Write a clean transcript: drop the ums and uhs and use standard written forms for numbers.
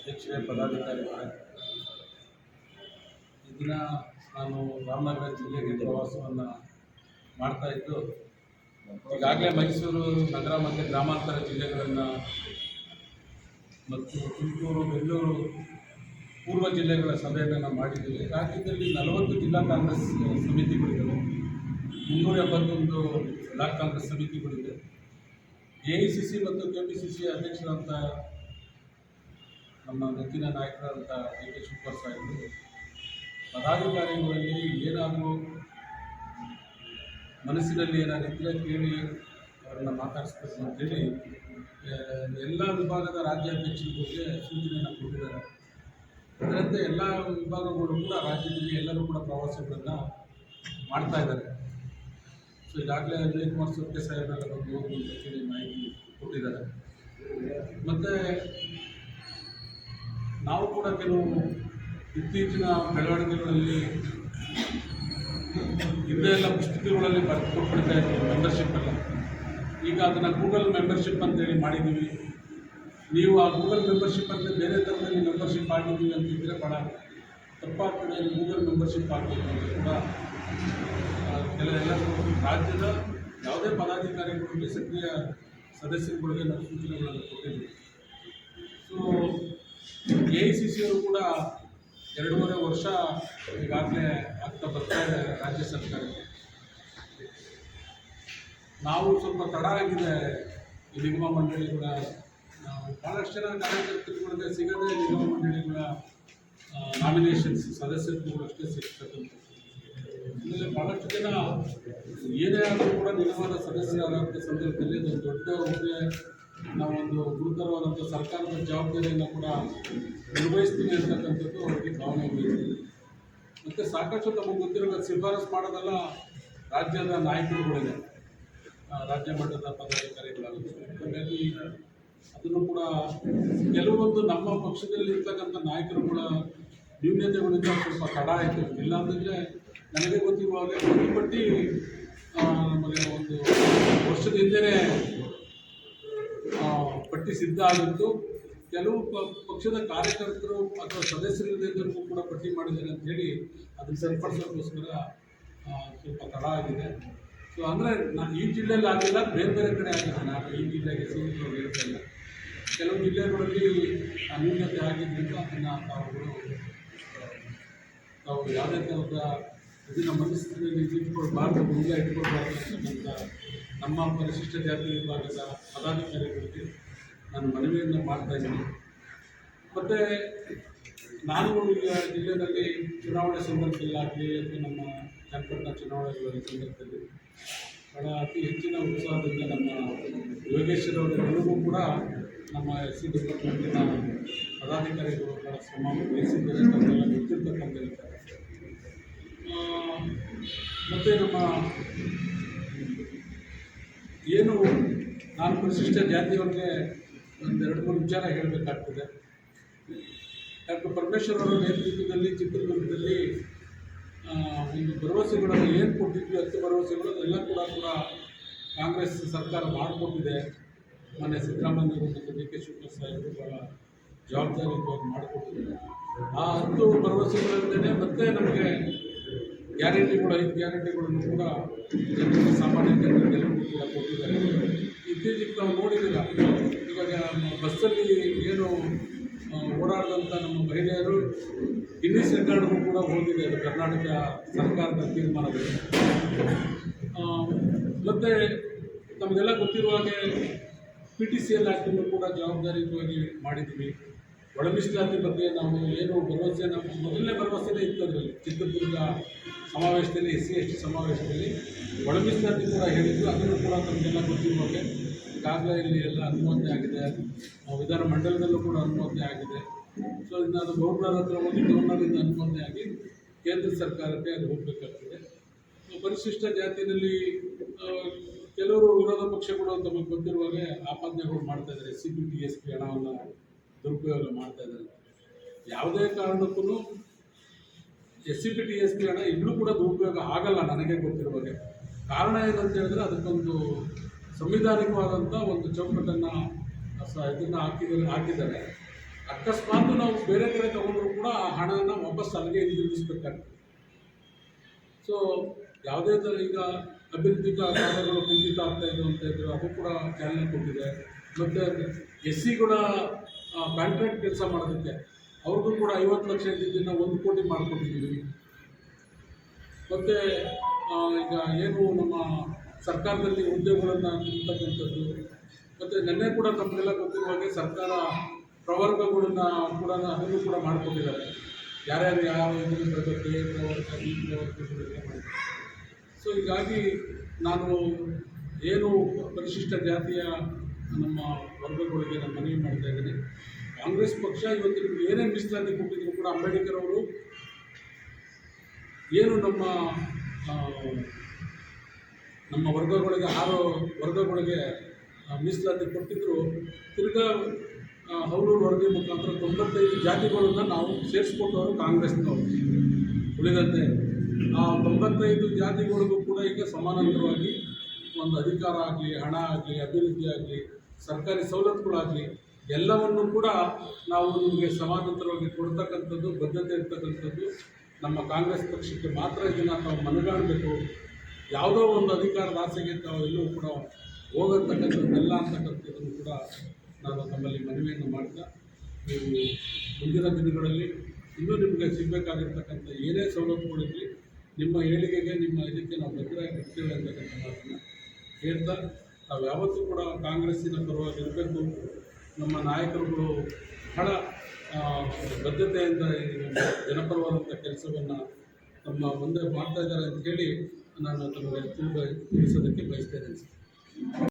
ಅಧ್ಯಕ್ಷರೇ, ಪದಾಧಿಕಾರಿಗಳೇ, ಈ ದಿನ ನಾನು ರಾಮನಗರ ಜಿಲ್ಲೆಗೆ ಪ್ರವಾಸವನ್ನು ಮಾಡ್ತಾಯಿದ್ದು, ಈಗಾಗಲೇ ಮೈಸೂರು ನಗರ ಮತ್ತು ಗ್ರಾಮಾಂತರ ಜಿಲ್ಲೆಗಳನ್ನು ಮತ್ತು ತುಮಕೂರು, ಬೆಂಗಳೂರು ಪೂರ್ವ ಜಿಲ್ಲೆಗಳ ಸಭೆಯನ್ನು ನಾವು ಮಾಡಿದ್ದೀವಿ. ರಾಜ್ಯದಲ್ಲಿ 40 ಜಿಲ್ಲಾ ಕಾಂಗ್ರೆಸ್ ಸಮಿತಿಗಳಿವೆ, 371 ಬ್ಲಾಕ್ ಕಾಂಗ್ರೆಸ್ ಸಮಿತಿಗಳಿವೆ. AICC ಮತ್ತು KPCC ಅಧ್ಯಕ್ಷರಂಥ ನಮ್ಮ ನೆಚ್ಚಿನ ನಾಯಕರಾದಂಥ DK ಶಿವಕುಮಾರ್ ಸಾಹೇಬರು ಪದಾಧಿಕಾರಿಗಳಲ್ಲಿ ಏನಾದರೂ ಮನಸ್ಸಿನಲ್ಲಿ ಏನಾದ್ರು ಇದ್ದರೆ ಕೇಳಿ ಅವರನ್ನು ಮಾತಾಡಿಸ್ಬೇಕು ಅಂತೇಳಿ ಎಲ್ಲ ವಿಭಾಗದ ರಾಜ್ಯಾಧ್ಯಕ್ಷರಿಗೆ ಸೂಚನೆಯನ್ನು ಕೊಟ್ಟಿದ್ದಾರೆ. ಅದರಂತೆ ಎಲ್ಲ ವಿಭಾಗಗಳು ಕೂಡ ರಾಜ್ಯದಲ್ಲಿ ಎಲ್ಲರೂ ಕೂಡ ಪ್ರವಾಸಗಳನ್ನು ಮಾಡ್ತಾ ಇದ್ದಾರೆ. ಸೊ ಈಗಾಗಲೇ ಅಜಯ್ ಕುಮಾರ್ ಸೊಕ್ಕೆ ಸಾಹೇಬರೆಲ್ಲ ಬಂದು ಅಂತೇಳಿ ಮಾಹಿತಿ ಕೊಟ್ಟಿದ್ದಾರೆ. ಮತ್ತು ನಾವು ಕೂಡ ಕೆಲವು ಇತ್ತೀಚಿನ ಬೆಳವಣಿಗೆಗಳಲ್ಲಿ ಹಿಂದೆ ಎಲ್ಲ ಪುಸ್ತಕಗಳಲ್ಲಿ ಕೊಟ್ಬಿಡ್ತಾ ಇದ್ದೀವಿ ಮೆಂಬರ್ಶಿಪ್ ಎಲ್ಲ. ಈಗ ಅದನ್ನು ಗೂಗಲ್ ಮೆಂಬರ್ಶಿಪ್ ಅಂತೇಳಿ ಮಾಡಿದ್ದೀವಿ. ನೀವು ಆ ಗೂಗಲ್ ಮೆಂಬರ್ಶಿಪ್ ಅಂತ ಬೇರೆ ಥರದಲ್ಲಿ ಮೆಂಬರ್ಶಿಪ್ ಆಗಿದ್ದೀವಿ ಅಂತಿದ್ದರೆ ಭಾಳ ತಪ್ಪಾಗ್ತದೆ. ಗೂಗಲ್ ಮೆಂಬರ್ಶಿಪ್ ಆಗಬೇಕು ಅಂತ ಕೂಡ ಎಲ್ಲರೂ ರಾಜ್ಯದ ಯಾವುದೇ ಪದಾಧಿಕಾರಿಗಳಿಗೆ ಸಕ್ರಿಯ ಸದಸ್ಯರುಗಳಿಗೆ ನಾವು ಸೂಚನೆಗಳನ್ನು ಕೊಟ್ಟಿದ್ದೀವಿ. ಸೊ AICC ಅವರು ಕೂಡ 2.5 ವರ್ಷ ಈಗಾಗಲೇ ಆಗ್ತಾ ಬರ್ತಾ ಇದೆ ರಾಜ್ಯ ಸರ್ಕಾರಕ್ಕೆ. ನಾವು ಸ್ವಲ್ಪ ತಡ ಆಗಿದೆ ಈ ನಿಗಮ ಮಂಡಳಿಗಳ, ನಾವು ಭಾಳಷ್ಟು ಜನ ಕಾರ್ಯಕರ್ತರುಗಳಿಗೆ ಸಿಗದೆ ನಿಗಮ ಮಂಡಳಿಗಳ ನಾಮಿನೇಷನ್ಸ್ ಸದಸ್ಯತ್ವಗಳು ಅಷ್ಟೇ ಸಿಗ್ತಕ್ಕಂಥದ್ದು. ಆಮೇಲೆ ಭಾಳಷ್ಟು ಜನ ಏನೇ ಆದರೂ ಕೂಡ ನಿಗಮದ ಸದಸ್ಯರಾದಂಥ ಸಂದರ್ಭದಲ್ಲಿ ಒಂದು ದೊಡ್ಡ ಹುದ್ದೆ, ನಾವೊಂದು ಗುರುತರವಾದಂಥ ಸರ್ಕಾರದ ಜವಾಬ್ದಾರಿಯನ್ನು ಕೂಡ ನಿರ್ವಹಿಸ್ತೀವಿ ಅಂತಕ್ಕಂಥದ್ದು ಅವರಿಗೆ ಭಾವನೆ ಇದೆ. ಮತ್ತು ಸಾಕಷ್ಟು ನಮಗೆ ಗೊತ್ತಿರೋ ಶಿಫಾರಸು ಮಾಡೋದೆಲ್ಲ ರಾಜ್ಯದ ನಾಯಕರುಗಳಿದೆ, ರಾಜ್ಯ ಮಟ್ಟದ ಪದಾಧಿಕಾರಿಗಳಾಗುತ್ತೆ. ಹಾಗಾಗಿ ಅದನ್ನು ಕೂಡ ಕೆಲವೊಂದು ನಮ್ಮ ಪಕ್ಷದಲ್ಲಿ ಇರ್ತಕ್ಕಂಥ ನಾಯಕರುಗಳ ನ್ಯೂನ್ಯತೆಗಳಿಂದ ಸ್ವಲ್ಪ ತಡ ಆಯಿತು. ಇಲ್ಲಾಂದರೆ ನನಗೆ ಗೊತ್ತಿರುವಾಗಲೇ ಒಂದು ಪಟ್ಟಿ ನಮಗೆ ಒಂದು ವರ್ಷದ ಹಿಂದೆಯೇ ಪಟ್ಟಿ ಸಿದ್ಧ ಆಗಿತ್ತು. ಕೆಲವು ಪಕ್ಷದ ಕಾರ್ಯಕರ್ತರು ಅಥವಾ ಸದಸ್ಯರಿಲ್ಲದೆಲ್ಲರಿಗೂ ಕೂಡ ಪಟ್ಟಿ ಮಾಡಿದ್ದಾರೆ ಅಂಥೇಳಿ ಅದನ್ನು ಸರಿಪಡಿಸೋಕ್ಕೋಸ್ಕರ ಸ್ವಲ್ಪ ತಡ ಆಗಿದೆ. ಸೊ ಅಂದರೆ ನಾನು ಈ ಜಿಲ್ಲೆಯಲ್ಲಿ ಆಗಿಲ್ಲ, ಬೇರೆ ಬೇರೆ ಕಡೆ ಆಗಿದೆ. ನಾನು ಈ ಜಿಲ್ಲೆಗೆ ಸೀಮಿತವಾಗಿ ಹೇಳ್ತಾ ಇಲ್ಲ. ಕೆಲವು ಜಿಲ್ಲೆಗಳಲ್ಲಿ ನ್ಯೂನತೆ ಆಗಿದ್ದರಿಂದ ಅದನ್ನು ತಾವು ಯಾವುದೇ ಥರದ ಇದನ್ನು ಮನಸ್ಸಿನಲ್ಲಿ ಇಟ್ಕೊಳ್ಬಾರ್ದು, ಮುಂದೆ ಇಟ್ಕೊಳ್ಬಾರ್ದು ಅಂತಕ್ಕಂಥ ನಮ್ಮ ಪರಿಶಿಷ್ಟ ಜಾತಿ ವಿಭಾಗದ ಪದಾಧಿಕಾರಿಗಳಿಗೆ ನಾನು ಮನವಿಯನ್ನು ಮಾಡ್ತಾಯಿದ್ದೀನಿ. ಮತ್ತು ನಾನು ಈಗ ಜಿಲ್ಲೆಯಲ್ಲಿ ಚುನಾವಣೆ ಸಂದರ್ಭದಲ್ಲಾಗಲಿ ಅಥವಾ ನಮ್ಮ ಚನ್ನಪಟ್ಟಣ ಚುನಾವಣೆಗಳ ಸಂದರ್ಭದಲ್ಲಿ ಭಾಳ ಅತಿ ಹೆಚ್ಚಿನ ಉತ್ಸಾಹದಿಂದ ನಮ್ಮ ಯೋಗೇಶ್ವರವರೆಲ್ಲರಿಗೂ ಕೂಡ ನಮ್ಮ SC ಡಿಪಾರ್ಟ್ಮೆಂಟಿನ ಪದಾಧಿಕಾರಿಗಳು ಭಾಳ ಶ್ರಮ ವಹಿಸಿದ್ದಾರೆ, ತಮ್ಮೆಲ್ಲ ಗೊತ್ತಿರ್ತಕ್ಕಂಥ ಇರ್ತಾರೆ. ಮತ್ತು ನಮ್ಮ ಏನು ನಾನು ಪರಿಶಿಷ್ಟ ಜಾತಿಯವ್ರಿಗೆ ಒಂದು 2-3 ವಿಚಾರ ಹೇಳಬೇಕಾಗ್ತದೆ. ಡಾಕ್ಟರ್ ಪರಮೇಶ್ವರ್ ಅವರ ನೇತೃತ್ವದಲ್ಲಿ ಚಿತ್ರದುರ್ಗದಲ್ಲಿ ಒಂದು ಭರವಸೆಗಳನ್ನು ಏನು ಕೊಟ್ಟಿದ್ವಿ 10 ಭರವಸೆಗಳು ಎಲ್ಲ ಕೂಡ ಕಾಂಗ್ರೆಸ್ ಸರ್ಕಾರ ಮಾಡಿಕೊಟ್ಟಿದೆ. ಮೊನ್ನೆ ಸಿದ್ದರಾಮಯ್ಯವರು ಮತ್ತು DK ಶಿವಕುಮಾರ್ ಸಾಹೇಬರು ಭಾಳ ಜವಾಬ್ದಾರಿಯುತವಾಗಿ ಮಾಡಿಕೊಟ್ಟಿದ್ದಾರೆ. ಆ 10 ಭರವಸೆಗಳಿಂದಲೇ ಮತ್ತೆ ನಮಗೆ ಗ್ಯಾರಂಟಿಗಳು 5 ಗ್ಯಾರಂಟಿಗಳನ್ನು ಕೂಡ ಜನರಿಗೆ, ಸಾಮಾನ್ಯ ಜನರಿಗೆಲ್ಲರಿಗೂ ಕೂಡ ಕೊಟ್ಟಿದ್ದಾರೆ. ಇತ್ತೀಚೆಗೆ ನಾವು ನೋಡಿದ್ದೀರ, ಇವಾಗ ಬಸ್ಸಲ್ಲಿ ಏನು ಓಡಾಡಿದಂಥ ನಮ್ಮ ಮಹಿಳೆಯರು ಗಿನ್ನಿಸ್ ರೆಕಾರ್ಡ್ಗೂ ಕೂಡ ಹೋಗಿದೆ. ಅದು ಕರ್ನಾಟಕ ಸರ್ಕಾರದ ತೀರ್ಮಾನದಲ್ಲಿ. ಮತ್ತು ನಮಗೆಲ್ಲ ಗೊತ್ತಿರುವ ಹಾಗೆ PTCL ಆ್ಯಕ್ಟನ್ನು ಕೂಡ ಜವಾಬ್ದಾರಿಯುತವಾಗಿ ಮಾಡಿದ್ದೀವಿ. ಒಳ ಮೀಸಲಾತಿ ಬಗ್ಗೆ ನಾವು ಏನು ಭರವಸೆ, ನಮ್ಮ ಮೊದಲನೇ ಭರವಸೆನೇ ಇತ್ತು ಅದರಲ್ಲಿ. ಚಿತ್ರದುರ್ಗ ಸಮಾವೇಶದಲ್ಲಿ SC ST ಸಮಾವೇಶದಲ್ಲಿ ಒಳ ಮೀಸಲಾತಿ ಕೂಡ ಹೇಳಿದ್ದು. ಅದನ್ನು ಕೂಡ ನಮಗೆಲ್ಲ ಗೊತ್ತಿರುವಾಗೆ ಈಗಾಗಲೇ ಇಲ್ಲಿ ಎಲ್ಲ ಅನುಮೋದನೆ ಆಗಿದೆ, ವಿಧಾನ ಮಂಡಲದಲ್ಲೂ ಕೂಡ ಅನುಮೋದನೆ ಆಗಿದೆ. ಸೊ ಇನ್ನು ಅದು ಗೌರ್ನರ್ ಹತ್ರ ಹೋಗಿ ಗೌರ್ನರಿಂದ ಅನುಮೋದನೆ ಆಗಿ ಕೇಂದ್ರ ಸರ್ಕಾರಕ್ಕೆ ಅದು ಹೋಗಬೇಕಾಗ್ತದೆ. ಪರಿಶಿಷ್ಟ ಜಾತಿಯಲ್ಲಿ ಕೆಲವರು ವಿರೋಧ ಪಕ್ಷಗಳು ತಮಗೆ ಗೊತ್ತಿರುವಾಗೆ ಆಪಾದನೆಗಳು ಮಾಡ್ತಾಯಿದ್ದಾರೆ. SCPT SC ಹಣವನ್ನು ದುರುಪಯೋಗ ಮಾಡ್ತಾಯಿದ್ದಾರೆ. ಯಾವುದೇ ಕಾರಣಕ್ಕೂ SCPT SC ಹಣ ಇನ್ನೂ ಕೂಡ ದುರುಪಯೋಗ ಆಗಲ್ಲ ನನಗೆ ಗೊತ್ತಿರುವಾಗೆ. ಕಾರಣ ಏನಂತ ಹೇಳಿದ್ರೆ ಅದಕ್ಕೊಂದು ಸಂವಿಧಾನಿಕವಾದಂಥ ಒಂದು ಚೌಕಟ್ಟನ್ನು ಇದನ್ನು ಹಾಕಿದ್ದಾರೆ. ಅಕಸ್ಮಾತ್ ನಾವು ಬೇರೆ ಕಡೆ ತಗೊಂಡ್ರು ಕೂಡ ಆ ಹಣನ ವಾಪಸ್ ಅಲ್ಲಿಗೆ ಹಿಂದಿರುಗಿಸ್ಬೇಕಾಗ್ತದೆ. ಸೊ ಯಾವುದೇ ಥರ ಈಗ ಅಭಿವೃದ್ಧಿ ಕಾರ್ಯಗಳು ಕುಂಠಿತ ಆಗ್ತಾ ಇದೆ ಅಂತ ಇದ್ರು, ಅದು ಕೂಡ ಚಾಲನೆ ಕೊಟ್ಟಿದೆ. ಮತ್ತು SC ಕೂಡ ಕಾಂಟ್ರಾಕ್ಟ್ ಕೆಲಸ ಮಾಡೋದಕ್ಕೆ ಅವ್ರಿಗೂ ಕೂಡ 50 ಲಕ್ಷ ಇದ್ದಿದ್ದನ್ನು 1 ಕೋಟಿ ಮಾಡಿಕೊಟ್ಟಿದ್ದೀವಿ. ಮತ್ತು ಈಗ ಏನು ನಮ್ಮ ಸರ್ಕಾರದಲ್ಲಿ ಹುದ್ದೆಗಳನ್ನು ತುಂಬತಕ್ಕಂಥದ್ದು, ಮತ್ತು ನಿನ್ನೆ ಕೂಡ ತಮಗೆಲ್ಲ ಗೊತ್ತಿರುವ ಹಾಗೆ ಸರ್ಕಾರ ಪ್ರವರ್ಗಗಳನ್ನ ಕೂಡ ಅದನ್ನು ಕೂಡ ಮಾಡಿಕೊಟ್ಟಿದ್ದಾರೆ. ಯಾರ್ಯಾರು ಯಾವ ಇದನ್ನು ಬರಬೇಕು, ಎ ಪ್ರವರ್ಗ, ಬಿ ಪ್ರವರ್ಗಗಳೆಲ್ಲ ಮಾಡಿ. ಸೊ ಹೀಗಾಗಿ ನಾನು ಏನು ಪರಿಶಿಷ್ಟ ಜಾತಿಯ ನಮ್ಮ ವರ್ಗಗಳಿಗೆ ನಾನು ಮನವಿ ಮಾಡ್ತಾ ಇದ್ದೀನಿ. ಕಾಂಗ್ರೆಸ್ ಪಕ್ಷ ಇವತ್ತು ನಿಮ್ಗೆ ಏನೇ ಮೀಸಲಾತಿ ಕೊಟ್ಟಿದ್ರು ಕೂಡ ಅಂಬೇಡ್ಕರ್ ಅವರು ಏನು ನಮ್ಮ ವರ್ಗಗಳಿಗೆ 6 ವರ್ಗಗಳಿಗೆ ಮೀಸಲಾತಿ ಕೊಟ್ಟಿದ್ದರು. ತಿರ್ಗಾ ಹೌಲೂರು ವರದಿ ಮುಖಾಂತರ 95 ಜಾತಿಗಳನ್ನು ನಾವು ಸೇರಿಸ್ಕೊಟ್ಟವರು ಕಾಂಗ್ರೆಸ್ನವರು. ಉಳಿದಂತೆ ಆ 95 ಜಾತಿಗಳಿಗೂ ಕೂಡ ಈಗ ಸಮಾನಾಂತರವಾಗಿ ಒಂದು ಅಧಿಕಾರ ಆಗಲಿ, ಹಣ ಆಗಲಿ, ಅಭಿವೃದ್ಧಿ ಆಗಲಿ, ಸರ್ಕಾರಿ ಸವಲತ್ತುಗಳಾಗಲಿ ಎಲ್ಲವನ್ನು ಕೂಡ ನಾವು ನಿಮಗೆ ಸಮಾನಾಂತರವಾಗಿ ಕೊಡ್ತಕ್ಕಂಥದ್ದು ಬದ್ಧತೆ ಇರ್ತಕ್ಕಂಥದ್ದು ನಮ್ಮ ಕಾಂಗ್ರೆಸ್ ಪಕ್ಷಕ್ಕೆ ಮಾತ್ರ. ಇದನ್ನು ನಾವು ಮನಗಾಣಬೇಕು. ಯಾವುದೋ ಒಂದು ಅಧಿಕಾರದ ಆಸೆಗೆ ತಾವು ಎಲ್ಲೂ ಕೂಡ ಹೋಗತಕ್ಕಂಥದ್ದೆಲ್ಲ ಅಂತಕ್ಕಂಥದ್ದನ್ನು ಕೂಡ ನಾನು ತಮ್ಮಲ್ಲಿ ಮನವಿಯನ್ನು ಮಾಡ್ತಾ, ನೀವು ಮುಂದಿನ ದಿನಗಳಲ್ಲಿ ಇನ್ನೂ ನಿಮಗೆ ಸಿಗಬೇಕಾಗಿರ್ತಕ್ಕಂಥ ಏನೇ ಸವಲತ್ತುಗಳಿರಲಿ ನಿಮ್ಮ ಏಳಿಗೆಗೆ, ನಿಮ್ಮ ಇದಕ್ಕೆ ನಾವು ಬದ್ಧರಾಗಿರ್ತೇವೆ ಅಂತಕ್ಕಂಥ ಮಾತನ್ನು ಹೇಳ್ತಾ, ನಾವು ಯಾವತ್ತೂ ಕೂಡ ಕಾಂಗ್ರೆಸ್ಸಿನ ಪರವಾಗಿರಬೇಕು. ನಮ್ಮ ನಾಯಕರುಗಳು ಬಹಳ ಬದ್ಧತೆಯಿಂದ ಜನಪರವಾದಂಥ ಕೆಲಸವನ್ನು ನಮ್ಮ ಮುಂದೆ ಮಾಡ್ತಾ ಇದ್ದಾರೆ ಅಂತ ಹೇಳಿ ನಾನು ತಮಗೆ ತಿಳಿಸೋದಕ್ಕೆ ಬಯಸ್ತಾ ಇದ್ದೇನೆ.